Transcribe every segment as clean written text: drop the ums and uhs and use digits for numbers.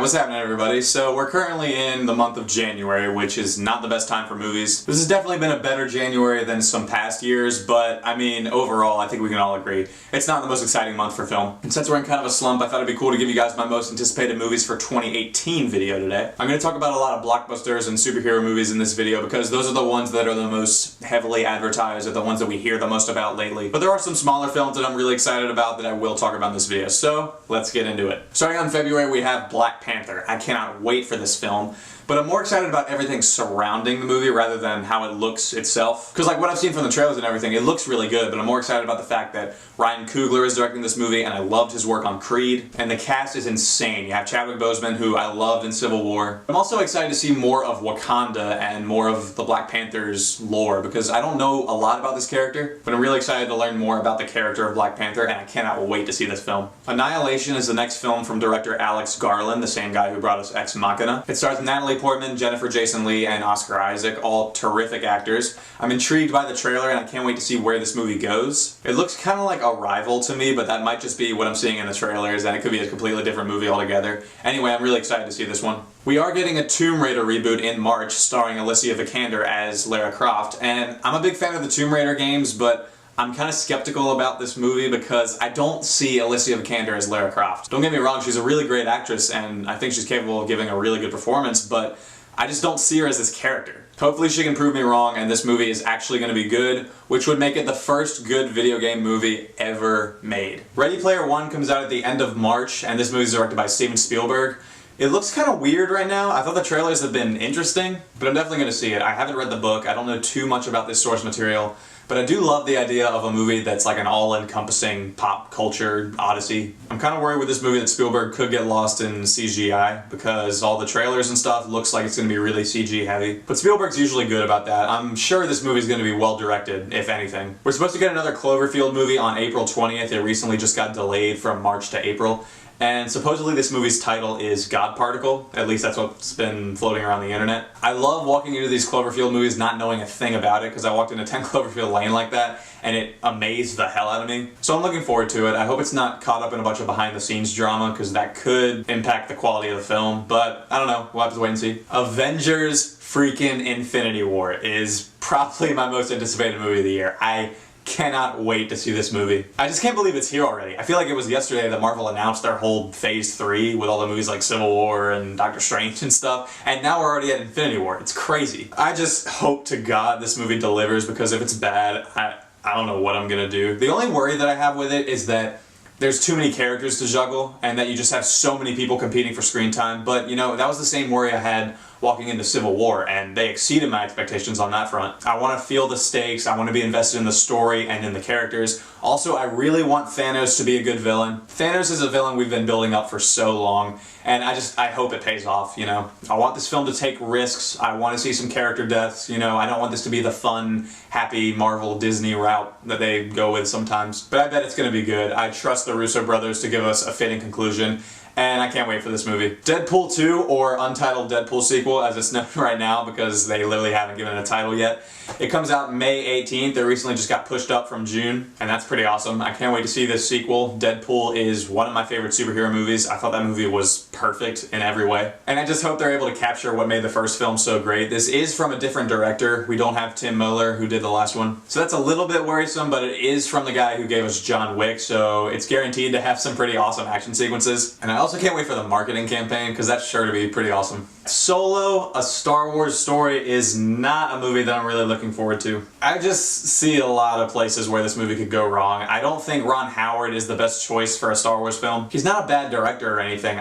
What's happening, everybody? So we're currently in the month of January, which is not the best time for movies. This has definitely been a better January than some past years, but I mean, overall, I think we can all agree it's not the most exciting month for film. And since we're in kind of a slump, I thought it'd be cool to give you guys my most anticipated movies for 2018 video today. I'm going to talk about a lot of blockbusters and superhero movies in this video because those are the ones that are the most heavily advertised, or the ones that we hear the most about lately. But there are some smaller films that I'm really excited about that I will talk about in this video, so let's get into it. Starting on February, we have Black Panther. I cannot wait for this film, but I'm more excited about everything surrounding the movie rather than how it looks itself. Because like what I've seen from the trailers and everything, it looks really good, but I'm more excited about the fact that Ryan Coogler is directing this movie, and I loved his work on Creed, and the cast is insane. You have Chadwick Boseman, who I loved in Civil War. I'm also excited to see more of Wakanda and more of the Black Panther's lore, because I don't know a lot about this character, but I'm really excited to learn more about the character of Black Panther, and I cannot wait to see this film. Annihilation is the next film from director Alex Garland, the same guy who brought us Ex Machina. It stars Natalie Portman, Jennifer Jason Leigh, and Oscar Isaac, all terrific actors. I'm intrigued by the trailer, and I can't wait to see where this movie goes. It looks kind of like Arrival to me, but that might just be what I'm seeing in the trailers, and it could be a completely different movie altogether. Anyway, I'm really excited to see this one. We are getting a Tomb Raider reboot in March, starring Alicia Vikander as Lara Croft, and I'm a big fan of the Tomb Raider games, but I'm kind of skeptical about this movie because I don't see Alicia Vikander as Lara Croft. Don't get me wrong, she's a really great actress, and I think she's capable of giving a really good performance, but I just don't see her as this character. Hopefully she can prove me wrong and this movie is actually going to be good, which would make it the first good video game movie ever made. Ready Player One comes out at the end of March, and this movie is directed by Steven Spielberg. It looks kind of weird right now. I thought the trailers have been interesting, but I'm definitely going to see it. I haven't read the book, I don't know too much about this source material, but I do love the idea of a movie that's like an all-encompassing pop culture odyssey. I'm kind of worried with this movie that Spielberg could get lost in CGI because all the trailers and stuff looks like it's going to be really CG heavy. But Spielberg's usually good about that. I'm sure this movie's going to be well directed, if anything. We're supposed to get another Cloverfield movie on April 20th. It recently just got delayed from March to April. And supposedly this movie's title is God Particle. At least that's what's been floating around the internet. I love walking into these Cloverfield movies not knowing a thing about it, because I walked into 10 Cloverfield Lane like that and it amazed the hell out of me. So I'm looking forward to it. I hope it's not caught up in a bunch of behind the scenes drama, because that could impact the quality of the film, but I don't know, we'll have to wait and see. Avengers freaking Infinity War is probably my most anticipated movie of the year. I cannot wait to see this movie. I just can't believe it's here already. I feel like it was yesterday that Marvel announced their whole Phase 3 with all the movies like Civil War and Doctor Strange and stuff, and now we're already at Infinity War. It's crazy. I just hope to God this movie delivers, because if it's bad, I don't know what I'm gonna do. The only worry that I have with it is that there's too many characters to juggle, and that you just have so many people competing for screen time. But you know, that was the same worry I had walking into Civil War, and they exceeded my expectations on that front. I want to feel the stakes, I want to be invested in the story and in the characters. Also, I really want Thanos to be a good villain. Thanos is a villain we've been building up for so long, and I hope it pays off, you know. I want this film to take risks, I want to see some character deaths, you know. I don't want this to be the fun, happy Marvel Disney route that they go with sometimes. But I bet it's going to be good. I trust the Russo brothers to give us a fitting conclusion, and I can't wait for this movie. Deadpool 2, or Untitled Deadpool Sequel as it's known right now, because they literally haven't given it a title yet. It comes out May 18th. It recently just got pushed up from June, and that's pretty awesome. I can't wait to see this sequel. Deadpool is one of my favorite superhero movies. I thought that movie was perfect in every way. And I just hope they're able to capture what made the first film so great. This is from a different director. We don't have Tim Miller, who did the last one. So that's a little bit worrisome, but it is from the guy who gave us John Wick, so it's guaranteed to have some pretty awesome action sequences. And I also can't wait for the marketing campaign, because that's sure to be pretty awesome. Solo, a Star Wars story, is not a movie that I'm really looking forward to. I just see a lot of places where this movie could go wrong. I don't think Ron Howard is the best choice for a Star Wars film. He's not a bad director or anything.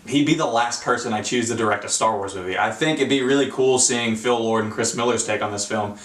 He'd be the last person I choose to direct a Star Wars movie. I think it'd be really cool seeing Phil Lord and Chris Miller's take on this film.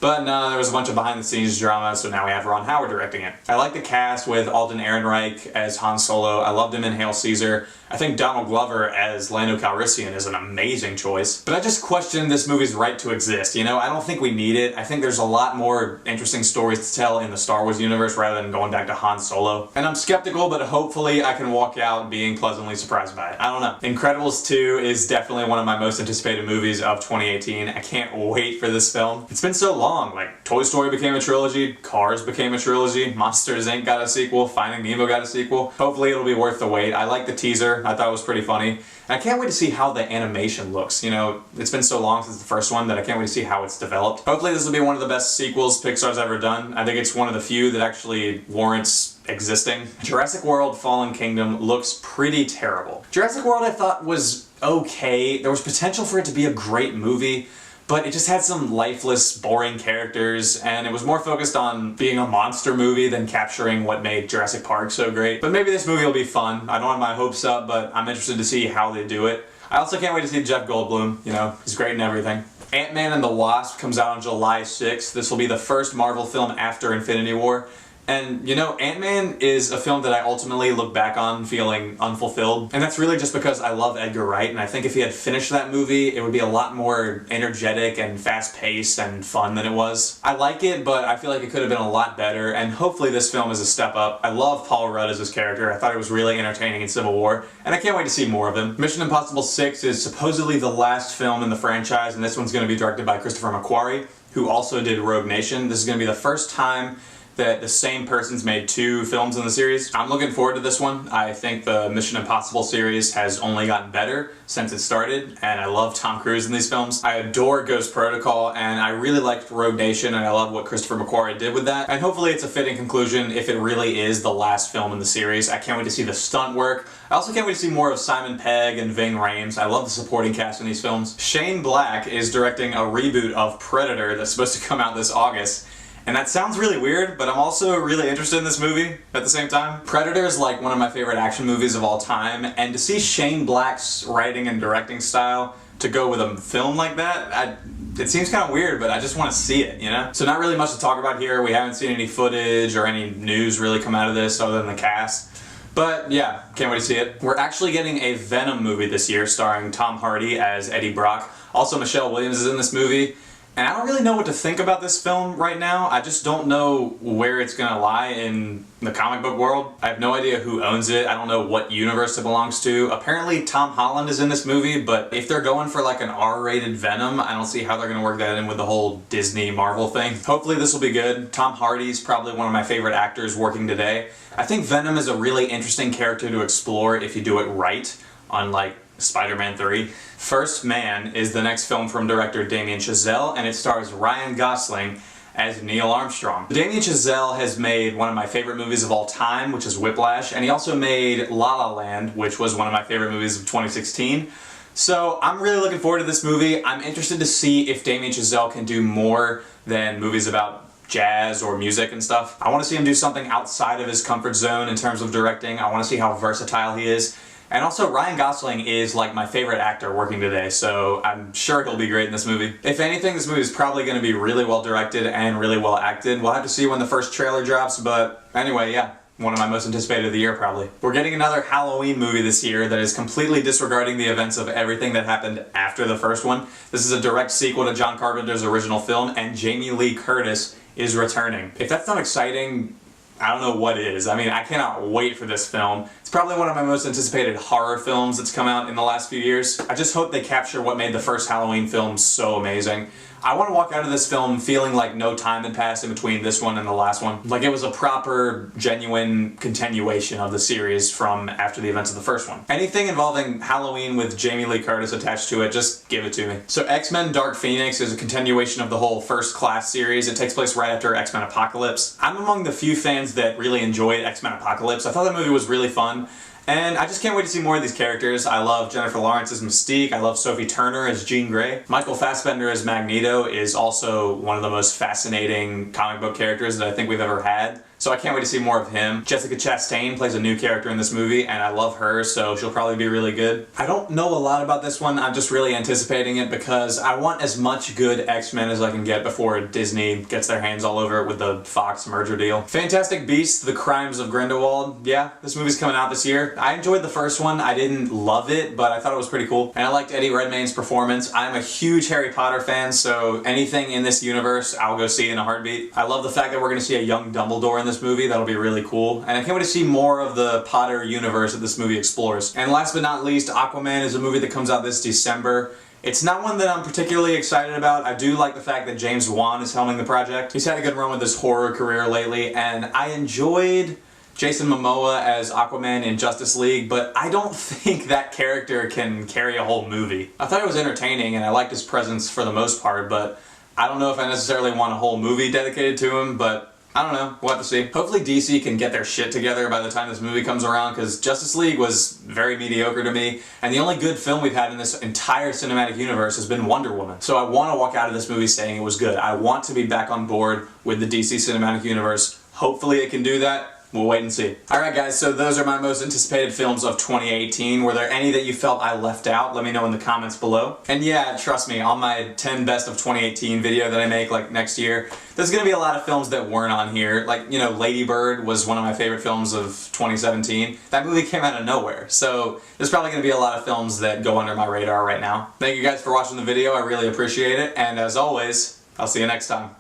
But no, there was a bunch of behind-the-scenes drama, so now we have Ron Howard directing it. I like the cast with Alden Ehrenreich as Han Solo. I loved him in Hail Caesar. I think Donald Glover as Lando Calrissian is an amazing choice. But I just question this movie's right to exist, you know? I don't think we need it. I think there's a lot more interesting stories to tell in the Star Wars universe rather than going back to Han Solo. And I'm skeptical, but hopefully I can walk out being pleasantly surprised by it. I don't know. Incredibles 2 is definitely one of my most anticipated movies of 2018. I can't wait for this film. It's been so long long. Like, Toy Story became a trilogy, Cars became a trilogy, Monsters Inc. got a sequel, Finding Nemo got a sequel. Hopefully it'll be worth the wait. I like the teaser. I thought it was pretty funny. And I can't wait to see how the animation looks. You know, it's been so long since the first one that I can't wait to see how it's developed. Hopefully this will be one of the best sequels Pixar's ever done. I think it's one of the few that actually warrants existing. Jurassic World Fallen Kingdom looks pretty terrible. Jurassic World I thought was okay. There was potential for it to be a great movie, but it just had some lifeless, boring characters, and it was more focused on being a monster movie than capturing what made Jurassic Park so great. But maybe this movie will be fun. I don't have my hopes up, but I'm interested to see how they do it. I also can't wait to see Jeff Goldblum. You know, he's great in everything. Ant-Man and the Wasp comes out on July 6th. This will be the first Marvel film after Infinity War. And, you know, Ant-Man is a film that I ultimately look back on feeling unfulfilled. And that's really just because I love Edgar Wright, and I think if he had finished that movie, it would be a lot more energetic and fast-paced and fun than it was. I like it, but I feel like it could have been a lot better, and hopefully this film is a step up. I love Paul Rudd as his character. I thought he was really entertaining in Civil War, and I can't wait to see more of him. Mission Impossible 6 is supposedly the last film in the franchise, and this one's going to be directed by Christopher McQuarrie, who also did Rogue Nation. This is going to be the first time that the same person's made 2 films in the series. I'm looking forward to this one. I think the Mission Impossible series has only gotten better since it started, and I love Tom Cruise in these films. I adore Ghost Protocol, and I really liked Rogue Nation, and I love what Christopher McQuarrie did with that. And hopefully it's a fitting conclusion if it really is the last film in the series. I can't wait to see the stunt work. I also can't wait to see more of Simon Pegg and Ving Rhames. I love the supporting cast in these films. Shane Black is directing a reboot of Predator that's supposed to come out this August. And that sounds really weird, but I'm also really interested in this movie at the same time. Predator is like one of my favorite action movies of all time, and to see Shane Black's writing and directing style to go with a film like that, it seems kind of weird, but I just want to see it, you know? So not really much to talk about here. We haven't seen any footage or any news really come out of this other than the cast. But yeah, can't wait to see it. We're actually getting a Venom movie this year starring Tom Hardy as Eddie Brock. Also, Michelle Williams is in this movie. And I don't really know what to think about this film right now. I just don't know where it's gonna lie in the comic book world. I have no idea who owns it. I don't know what universe it belongs to. Apparently Tom Holland is in this movie, but if they're going for like an R-rated Venom, I don't see how they're gonna work that in with the whole Disney Marvel thing. Hopefully this will be good. Tom Hardy's probably one of my favorite actors working today. I think Venom is a really interesting character to explore if you do it right, unlike Spider-Man 3. First Man is the next film from director Damien Chazelle, and it stars Ryan Gosling as Neil Armstrong. Damien Chazelle has made one of my favorite movies of all time, which is Whiplash, and he also made La La Land, which was one of my favorite movies of 2016. So I'm really looking forward to this movie. I'm interested to see if Damien Chazelle can do more than movies about jazz or music and stuff. I want to see him do something outside of his comfort zone in terms of directing. I want to see how versatile he is. And also, Ryan Gosling is like my favorite actor working today, so I'm sure he'll be great in this movie. If anything, this movie is probably going to be really well directed and really well acted. We'll have to see when the first trailer drops, but anyway, yeah. One of my most anticipated of the year, probably. We're getting another Halloween movie this year that is completely disregarding the events of everything that happened after the first one. This is a direct sequel to John Carpenter's original film, and Jamie Lee Curtis is returning. If that's not exciting, I don't know what is. I mean, I cannot wait for this film. It's probably one of my most anticipated horror films that's come out in the last few years. I just hope they capture what made the first Halloween film so amazing. I want to walk out of this film feeling like no time had passed in between this one and the last one. Like it was a proper, genuine continuation of the series from after the events of the first one. Anything involving Halloween with Jamie Lee Curtis attached to it, just give it to me. So X-Men Dark Phoenix is a continuation of the whole First Class series. It takes place right after X-Men Apocalypse. I'm among the few fans that really enjoyed X-Men Apocalypse. I thought that movie was really fun. And I just can't wait to see more of these characters. I love Jennifer Lawrence as Mystique. I love Sophie Turner as Jean Grey. Michael Fassbender as Magneto is also one of the most fascinating comic book characters that I think we've ever had. So I can't wait to see more of him. Jessica Chastain plays a new character in this movie, and I love her, so she'll probably be really good. I don't know a lot about this one. I'm just really anticipating it because I want as much good X-Men as I can get before Disney gets their hands all over it with the Fox merger deal. Fantastic Beasts: The Crimes of Grindelwald. Yeah, this movie's coming out this year. I enjoyed the first one. I didn't love it, but I thought it was pretty cool. And I liked Eddie Redmayne's performance. I'm a huge Harry Potter fan, so anything in this universe, I'll go see in a heartbeat. I love the fact that we're going to see a young Dumbledore in this movie. That'll be really cool. And I can't wait to see more of the Potter universe that this movie explores. And last but not least, Aquaman is a movie that comes out this December. It's not one that I'm particularly excited about. I do like the fact that James Wan is helming the project. He's had a good run with his horror career lately, and I enjoyed Jason Momoa as Aquaman in Justice League, but I don't think that character can carry a whole movie. I thought it was entertaining, and I liked his presence for the most part, but I don't know if I necessarily want a whole movie dedicated to him, but I don't know, we'll have to see. Hopefully DC can get their shit together by the time this movie comes around, because Justice League was very mediocre to me, and the only good film we've had in this entire cinematic universe has been Wonder Woman. So I want to walk out of this movie saying it was good. I want to be back on board with the DC cinematic universe. Hopefully it can do that. We'll wait and see. Alright guys, so those are my most anticipated films of 2018. Were there any that you felt I left out? Let me know in the comments below. And yeah, trust me, on my 10 best of 2018 video that I make like next year, there's gonna be a lot of films that weren't on here. Like, you know, Lady Bird was one of my favorite films of 2017. That movie came out of nowhere. So there's probably gonna be a lot of films that go under my radar right now. Thank you guys for watching the video. I really appreciate it. And as always, I'll see you next time.